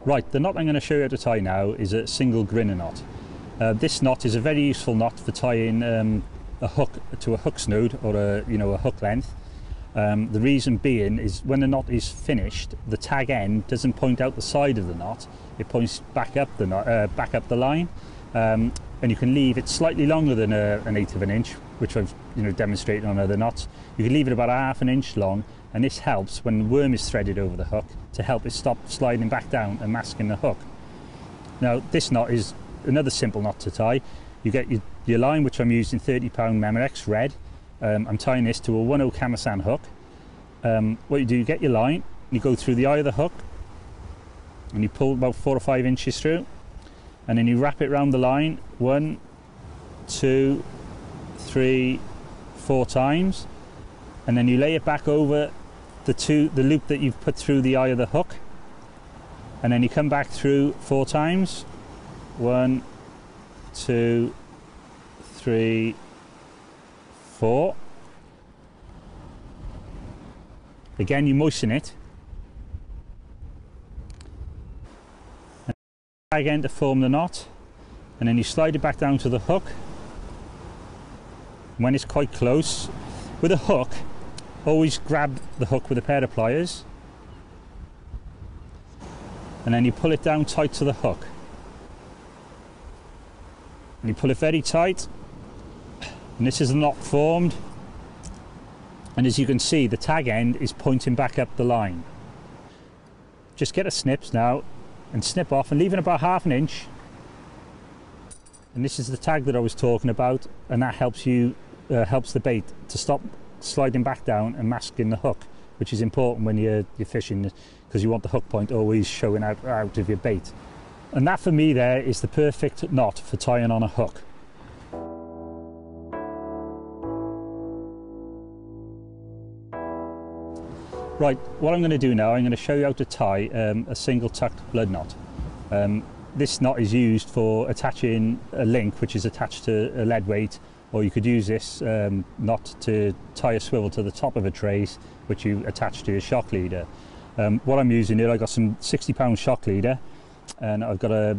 Right, the knot I'm going to show you how to tie now is a single grinner knot. This knot is a very useful knot for tying a hook to a hook snood or a hook length. The reason being is when the knot is finished, the tag end doesn't point out the side of the knot; it points back up the knot, back up the line, and you can leave it slightly longer than an eighth of an inch, which I've demonstrated on other knots. You can leave it about ½ an inch long, and this helps when the worm is threaded over the hook to help it stop sliding back down and masking the hook. Now, this knot is another simple knot to tie. You get your line, which I'm using 30 pound Memorex red. I'm tying this to a 1/0 Camasan hook. What you do, you get your line, you go through the eye of the hook, and you pull about 4 or 5 inches through, and then you wrap it around the line 1, 2, 3, 4 times, and then you lay it back over the loop that you've put through the eye of the hook, and then you come back through 4 times. 1, 2, 3, 4. Again, you moisten it. And again to form the knot, and then you slide it back down to the hook. When it's quite close, with a hook, always grab the hook with a pair of pliers, and then you pull it down tight to the hook. And you pull it very tight, and this is the knot formed. And as you can see, the tag end is pointing back up the line. Just get a snips now and snip off and leave it about ½ an inch. And this is the tag that I was talking about, and that helps you helps the bait to stop sliding back down and masking the hook, which is important when you're fishing, because you want the hook point always showing out of your bait. And that for me there is the perfect knot for tying on a hook. Right, what I'm going to do now, I'm going to show you how to tie a single tucked blood knot. This knot is used for attaching a link which is attached to a lead weight, or you could use this knot to tie a swivel to the top of a trace which you attach to your shock leader. What I'm using here, I've got some 60 pound shock leader, and I've got a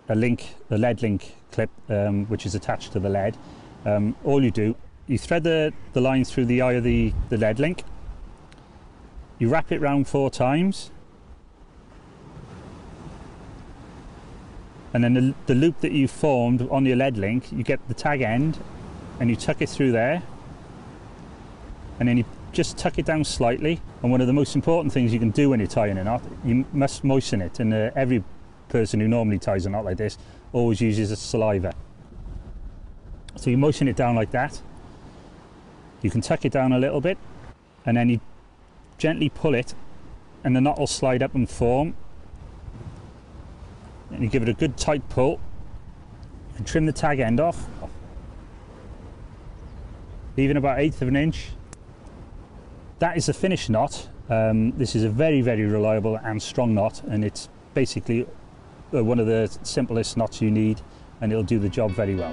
lead link clip which is attached to the lead. All you do, you thread the line through the eye of the lead link. You wrap it round 4 times, and then the loop that you formed on your lead link, you get the tag end and you tuck it through there, and then you just tuck it down slightly. And one of the most important things you can do when you're tying a knot, you must moisten it, and every person who normally ties a knot like this always uses a saliva. So you moisten it down like that. You can tuck it down a little bit, and then you gently pull it, and the knot will slide up and form. And you give it a good tight pull. You can trim the tag end off, leaving about 1/8 of an inch. That is the finished knot. This is a very, very reliable and strong knot, and it's basically one of the simplest knots you need, and it'll do the job very well.